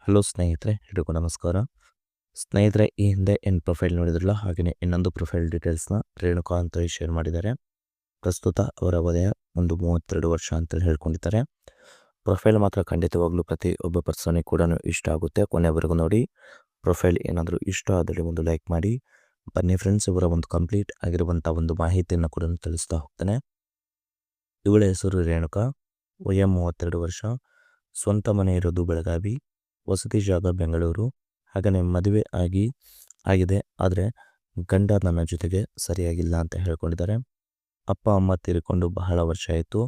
Hello ಸ್ನೇಹಿತರೆ, ಎಲ್ರಿಗೂ ನಮಸ್ಕಾರ. ಸ್ನೇಹಿತರೆ, ಈ ಹಿಂದೆ ಏನು ಪ್ರೊಫೈಲ್ ನೋಡಿದ್ರಲ್ಲ, ಹಾಗೆಯೇ ಇನ್ನೊಂದು ಪ್ರೊಫೈಲ್ ಡೀಟೇಲ್ಸ್ನ ರೇಣುಕಾ ಅಂತ ಶೇರ್ ಮಾಡಿದ್ದಾರೆ. ಪ್ರಸ್ತುತ ಅವರ ವಲಯ ಒಂದು 32 ವರ್ಷ ಅಂತೇಳಿ ಹೇಳ್ಕೊಂಡಿದ್ದಾರೆ. ಪ್ರೊಫೈಲ್ ಮಾತ್ರ ಖಂಡಿತವಾಗ್ಲೂ ಪ್ರತಿ ಒಬ್ಬ ಪರ್ಸನಿಗೆ ಕೂಡ ಇಷ್ಟ ಆಗುತ್ತೆ. ಕೊನೆವರೆಗೂ ನೋಡಿ. ಪ್ರೊಫೈಲ್ ಏನಾದರೂ ಇಷ್ಟ ಆದಲ್ಲಿ ಒಂದು ಲೈಕ್ ಮಾಡಿ. ಬನ್ನಿ ಫ್ರೆಂಡ್ಸ್, ಇವರ ಒಂದು ಕಂಪ್ಲೀಟ್ ಆಗಿರುವಂಥ ಒಂದು ಮಾಹಿತಿಯನ್ನು ಕೂಡ ತಿಳಿಸ್ತಾ ಹೋಗ್ತಾನೆ. ಇವಳ ಹೆಸರು ರೇಣುಕಾ, ವಯ 32 ವರ್ಷ, ಸ್ವಂತ ಮನೆ ಇರೋದು ಬೆಳಗಾವಿ, ವಸತಿ ಜಾಗ ಬೆಂಗಳೂರು. ಹಾಗೆಯೇ ಮದುವೆ ಆಗಿದೆ, ಆದರೆ ಗಂಡ ನನ್ನ ಜೊತೆಗೆ ಸರಿಯಾಗಿಲ್ಲ ಅಂತ ಹೇಳ್ಕೊಂಡಿದ್ದಾರೆ. ಅಪ್ಪ ಅಮ್ಮ ತೀರಿಕೊಂಡು ಬಹಳ ವರ್ಷ ಆಯಿತು.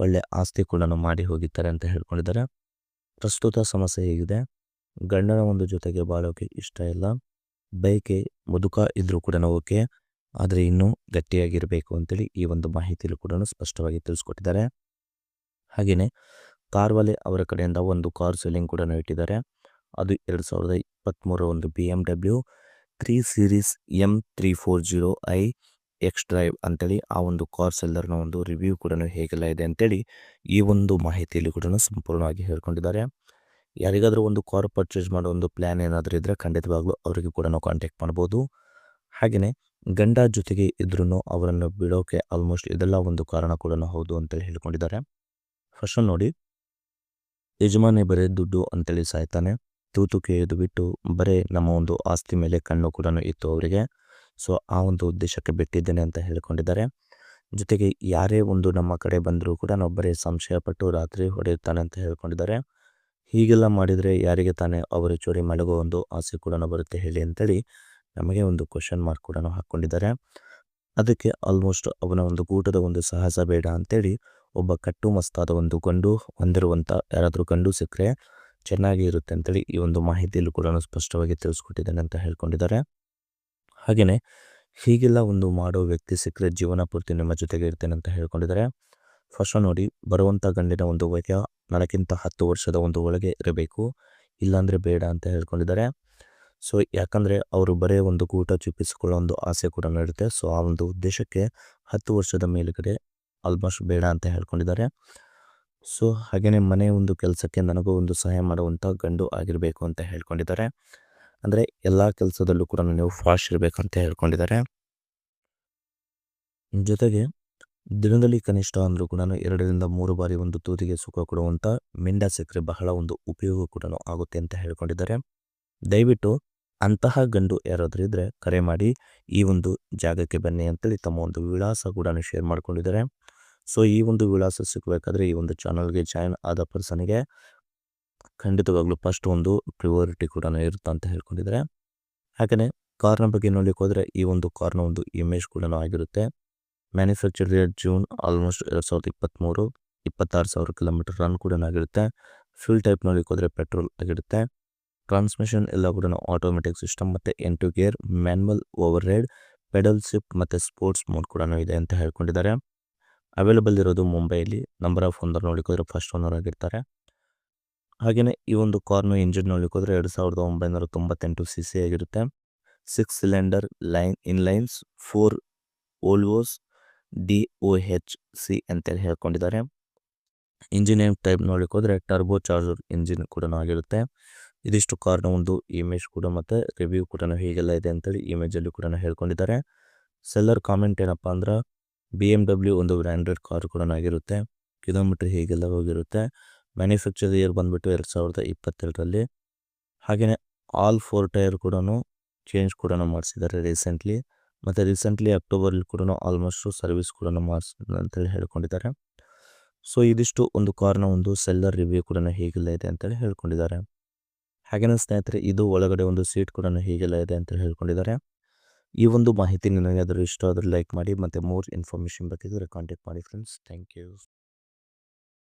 ಒಳ್ಳೆ ಆಸ್ತಿ ಕೂಡ ಮಾಡಿ ಹೋಗಿದ್ದಾರೆ ಅಂತ ಹೇಳ್ಕೊಂಡಿದ್ದಾರೆ. ಪ್ರಸ್ತುತ ಸಮಸ್ಯೆ ಹೇಗಿದೆ, ಗಂಡನ ಒಂದು ಜೊತೆಗೆ ಬಾಳೋಕೆ ಇಷ್ಟ ಇಲ್ಲ. ಬೈಕೆ ಮುದುಕ ಇದ್ರೂ ಕೂಡ ಓಕೆ, ಆದರೆ ಇನ್ನೂ ಗಟ್ಟಿಯಾಗಿರಬೇಕು ಅಂತೇಳಿ ಈ ಒಂದು ಮಾಹಿತಿಯಲ್ಲಿ ಕೂಡ ಸ್ಪಷ್ಟವಾಗಿ ತಿಳಿಸ್ಕೊಟ್ಟಿದ್ದಾರೆ. ಹಾಗೆಯೇ ಕಾರ್ವಾಲೆ ಅವರ ಕಡೆಯಿಂದ ಒಂದು ಕಾರ್ ಸೆಲ್ಲಿಂಗ್ ಕೂಡ ಇಟ್ಟಿದ್ದಾರೆ. ಅದು 2023 ಒಂದು BMW 3 series M340i X drive ಅಂತೇಳಿ ಆ ಒಂದು ಕಾರ್ ಸೆಲ್ಲರ್ನ ಒಂದು ರಿವ್ಯೂ ಕೂಡ ಹೇಗೆಲ್ಲ ಇದೆ ಅಂತೇಳಿ ಈ ಒಂದು ಮಾಹಿತಿಯಲ್ಲಿ ಕೂಡ ಸಂಪೂರ್ಣವಾಗಿ ಹೇಳ್ಕೊಂಡಿದ್ದಾರೆ. ಯಾರಿಗಾದರೂ ಒಂದು ಕಾರ್ ಪರ್ಚೇಸ್ ಮಾಡೋ ಒಂದು ಪ್ಲ್ಯಾನ್ ಏನಾದರೂ ಇದ್ದರೆ ಖಂಡಿತವಾಗ್ಲೂ ಅವರಿಗೆ ಕೂಡ ಕಾಂಟ್ಯಾಕ್ಟ್ ಮಾಡ್ಬೋದು. ಹಾಗೆಯೇ ಗಂಡ ಜೊತೆಗೆ ಇದ್ರೂ ಅವರನ್ನು ಬಿಡೋಕೆ ಆಲ್ಮೋಸ್ಟ್ ಇದೆಲ್ಲ ಒಂದು ಕಾರಣ ಕೂಡ ಹೌದು ಅಂತೇಳಿ ಹೇಳ್ಕೊಂಡಿದ್ದಾರೆ. ಫಸ್ಟ್ ನೋಡಿ, ಯಜಮಾನಿ ಬರೀ ದುಡ್ಡು ಅಂತೇಳಿ ಸಾಯ್ತಾನೆ. ತೂತುಕೆ ಎದು ಬಿಟ್ಟು ಬರೀ ನಮ್ಮ ಒಂದು ಆಸ್ತಿ ಮೇಲೆ ಕಣ್ಣು ಕೂಡ ಇತ್ತು ಅವರಿಗೆ. ಸೊ ಆ ಒಂದು ಉದ್ದೇಶಕ್ಕೆ ಬಿಟ್ಟಿದ್ದೇನೆ ಅಂತ ಹೇಳ್ಕೊಂಡಿದ್ದಾರೆ. ಜೊತೆಗೆ ಯಾರೇ ಒಂದು ನಮ್ಮ ಕಡೆ ಬಂದರೂ ಕೂಡ ನಾವು ಬರೀ ಸಂಶಯಪಟ್ಟು ರಾತ್ರಿ ಹೊಡೆಯುತ್ತಾನೆ ಅಂತ ಹೇಳ್ಕೊಂಡಿದ್ದಾರೆ. ಹೀಗೆಲ್ಲ ಮಾಡಿದರೆ ಯಾರಿಗೆ ತಾನೇ ಅವರ ಚೋರಿ ಮಲಗೋ ಒಂದು ಆಸೆ ಕೂಡ ಬರುತ್ತೆ ಹೇಳಿ ಅಂತೇಳಿ ನಮಗೆ ಒಂದು ಕ್ವಶನ್ ಮಾರ್ಕ್ ಕೂಡ ಹಾಕ್ಕೊಂಡಿದ್ದಾರೆ. ಅದಕ್ಕೆ ಆಲ್ಮೋಸ್ಟ್ ಅವನ ಒಂದು ಗೂಟದ ಒಂದು ಸಾಹಸ ಬೇಡ ಅಂತೇಳಿ ಒಬ್ಬ ಕಟ್ಟು ಮಸ್ತಾದ ಒಂದು ಗಂಡು ಹೊಂದಿರುವಂಥ ಯಾರಾದರೂ ಗಂಡು ಸಿಕ್ಕರೆ ಚೆನ್ನಾಗಿ ಇರುತ್ತೆ ಅಂತೇಳಿ ಈ ಒಂದು ಮಾಹಿತಿಯಲ್ಲೂ ಕೂಡ ಸ್ಪಷ್ಟವಾಗಿ ತಿಳಿಸ್ಕೊಟ್ಟಿದ್ದೇನೆ ಅಂತ ಹೇಳ್ಕೊಂಡಿದ್ದಾರೆ. ಹಾಗೆಯೇ ಹೀಗೆಲ್ಲ ಒಂದು ಮಾಡೋ ವ್ಯಕ್ತಿ ಸಿಕ್ಕರೆ ಜೀವನ ಪೂರ್ತಿ ನಿಮ್ಮ ಜೊತೆಗೆ ಇರ್ತೇನೆ ಅಂತ ಹೇಳ್ಕೊಂಡಿದ್ದಾರೆ. ಫಸ್ಟ್ ನೋಡಿ, ಬರುವಂಥ ಗಂಡಿನ ಒಂದು ವಯ ನನಗಿಂತ 10 ವರ್ಷದ ಒಂದು ಒಳಗೆ ಇರಬೇಕು, ಇಲ್ಲಾಂದರೆ ಬೇಡ ಅಂತ ಹೇಳ್ಕೊಂಡಿದ್ದಾರೆ. ಸೊ ಯಾಕಂದರೆ ಅವರು ಬರೀ ಒಂದು ಗೂಟ ಚುಪ್ಪಿಸಿಕೊಳ್ಳೋ ಒಂದು ಆಸೆ ಕೂಡ ಇರುತ್ತೆ. ಸೊ ಆ ಒಂದು ಉದ್ದೇಶಕ್ಕೆ 10 ವರ್ಷದ ಮೇಲುಗಡೆ ಆಲ್ಮೋಸ್ಟ್ ಬೇಡ ಅಂತ ಹೇಳ್ಕೊಂಡಿದ್ದಾರೆ. ಸೊ ಹಾಗೆಯೇ ಮನೆ ಒಂದು ಕೆಲಸಕ್ಕೆ ನನಗೂ ಒಂದು ಸಹಾಯ ಮಾಡುವಂಥ ಗಂಡು ಆಗಿರಬೇಕು ಅಂತ ಹೇಳ್ಕೊಂಡಿದ್ದಾರೆ. ಅಂದರೆ ಎಲ್ಲ ಕೆಲಸದಲ್ಲೂ ಕೂಡ ನೀವು ಫಾಸ್ಟ್ ಇರಬೇಕಂತ ಹೇಳ್ಕೊಂಡಿದ್ದಾರೆ. ಜೊತೆಗೆ ದಿನದಲ್ಲಿ ಕನಿಷ್ಠ ಅಂದರೂ ಕೂಡ 2ರಿಂದ 3 ಬಾರಿ ಒಂದು ತೂತಿಗೆ ಸುಖ ಕೊಡುವಂಥ ಮಿಂಡ ಸಿಕ್ಕರೆ ಬಹಳ ಒಂದು ಉಪಯೋಗ ಕೂಡ ಆಗುತ್ತೆ ಅಂತ ಹೇಳ್ಕೊಂಡಿದ್ದಾರೆ. ದಯವಿಟ್ಟು ಅಂತಹ ಗಂಡು ಯಾರಾದರೂ ಇದ್ದರೆ ಕರೆ ಮಾಡಿ ಈ ಒಂದು ಜಾಗಕ್ಕೆ ಬನ್ನಿ ಅಂತೇಳಿ ತಮ್ಮ ಒಂದು ವಿಳಾಸ ಕೂಡ ಶೇರ್ ಮಾಡ್ಕೊಂಡಿದ್ದಾರೆ. ಸೊ ಈ ಒಂದು ವಿಳಾಸ ಸಿಗಬೇಕಾದ್ರೆ ಈ ಒಂದು ಚಾನಲ್ಗೆ ಜಾಯಿನ್ ಆದ ಪರ್ಸನಿಗೆ ಖಂಡಿತವಾಗ್ಲೂ ಫಸ್ಟ್ ಒಂದು ಪ್ರಿಯಾರಿಟಿ ಕೂಡ ಇರುತ್ತೆ ಅಂತ ಹೇಳ್ಕೊಂಡಿದ್ದಾರೆ. ಹಾಗೆಯೇ ಕಾರ್ನ ಬಗ್ಗೆ ನೋಡ್ಲಿಕ್ಕೆ ಹೋದರೆ ಈ ಒಂದು ಕಾರ್ನ ಒಂದು ಇಮೇಜ್ ಕೂಡ ಆಗಿರುತ್ತೆ. Manufacture year June, almost 2023, 26,000 kilometre run ಕೂಡ ಆಗಿರುತ್ತೆ. ಫ್ಯೂಲ್ ಟೈಪ್ ನೋಡ್ಲಿಕ್ಕೆ ಹೋದರೆ ಪೆಟ್ರೋಲ್ ಆಗಿರುತ್ತೆ. ಟ್ರಾನ್ಸ್ಮಿಷನ್ ಎಲ್ಲ ಕೂಡ ಆಟೋಮೆಟಿಕ್ ಸಿಸ್ಟಮ್ ಮತ್ತು 8 gear, manual override, pedal shift ಮತ್ತು ಸ್ಪೋರ್ಟ್ಸ್ ಮೋಡ್ ಕೂಡ ಇದೆ ಅಂತ ಹೇಳ್ಕೊಂಡಿದ್ದಾರೆ. ಅವೈಲೇಬಲ್ ಇರೋದು ಮುಂಬೈಯಲ್ಲಿ. ನಂಬರ್ ಆಫ್ ಓನರ್ ನೋಡ್ಲಿಕ್ಕೆ ಹೋದರೆ ಫಸ್ಟ್ ಓನರ್ ಆಗಿರ್ತಾರೆ. ಹಾಗೆಯೇ ಈ ಒಂದು ಕಾರ್ನ ಇಂಜಿನ್ ನೋಡ್ಲಿಕ್ಕೆ ಹೋದರೆ 2998 cc ಆಗಿರುತ್ತೆ. 6 ಸಿಲಿಂಡರ್ ಇನ್ಲೈನ್ಸ್ 4 ವೋಲ್ವೋಸ್ DOHC ಅಂತೇಳಿ ಹೇಳ್ಕೊಂಡಿದ್ದಾರೆ. ಇಂಜಿನ್ ಟೈಪ್ ನೋಡ್ಲಿಕ್ಕೆ ಹೋದರೆ ಟರ್ಬೋ ಚಾರ್ಜರ್ ಇಂಜಿನ್ ಕೂಡ ಆಗಿರುತ್ತೆ. ಇದಿಷ್ಟು ಕಾರ್ನ ಒಂದು ಇಮೇಜ್ ಕೂಡ ಮತ್ತು ರಿವ್ಯೂ ಕೂಡ ಹೀಗೆಲ್ಲ ಇದೆ ಅಂತೇಳಿ ಇಮೇಜಲ್ಲಿ ಕೂಡ ಹೇಳ್ಕೊಂಡಿದ್ದಾರೆ. ಸೆಲ್ಲರ್ ಕಾಮೆಂಟ್ ಏನಪ್ಪ ಅಂದ್ರೆ BMW ಒಂದು ಬ್ರ್ಯಾಂಡೆಡ್ ಕಾರ್ ಕೂಡ ಆಗಿರುತ್ತೆ. ಕಿಲೋಮೀಟರ್ ಹೀಗೆಲ್ಲ ಹೋಗಿರುತ್ತೆ. ಮ್ಯಾನುಫ್ಯಾಕ್ಚರ್ ಇಯರ್ ಬಂದುಬಿಟ್ಟು 2022ರಲ್ಲಿ. ಹಾಗೆಯೇ ಆಲ್ 4 ಟೈರ್ ಕೂಡ ಚೇಂಜ್ ಕೂಡ ಮಾಡಿಸಿದ್ದಾರೆ ರೀಸೆಂಟ್ಲಿ. ಮತ್ತು ರೀಸೆಂಟ್ಲಿ ಅಕ್ಟೋಬರಲ್ಲಿ ಕೂಡ ಆಲ್ಮೋಸ್ಟ್ ಸರ್ವಿಸ್ ಕೂಡ ಮಾಡಿಸಿದ್ದಾರೆ ಅಂತೇಳಿ ಹೇಳ್ಕೊಂಡಿದ್ದಾರೆ. ಸೊ ಇದಿಷ್ಟು ಒಂದು ಕಾರ್ನ ಒಂದು ಸೆಲ್ಲರ್ ರಿವ್ಯೂ ಕೂಡ ಹೀಗೆಲ್ಲ ಇದೆ ಅಂತೇಳಿ ಹೇಳ್ಕೊಂಡಿದ್ದಾರೆ. ಹಾಗೆಯೇ ಸ್ನೇಹಿತರೆ, ಇದು ಒಳಗಡೆ ಒಂದು ಸೀಟ್ ಕೂಡ ಹೀಗೆಲ್ಲ ಇದೆ ಅಂತೇಳಿ ಹೇಳ್ಕೊಂಡಿದ್ದಾರೆ. ಈ ಒಂದು ಮಾಹಿತಿ ನಿಮಗೆ ಅದರ ಇಷ್ಟ ಆದರೆ ಲೈಕ್ ಮಾಡಿ, ಮತ್ತು ಮೋರ್ ಇನ್ಫಾರ್ಮೇಷನ್ ಬೇಕಿದ್ದರೆ ಕಾಂಟ್ಯಾಕ್ಟ್ ಮಾಡಿ ಫ್ರೆಂಡ್ಸ್. Thank you.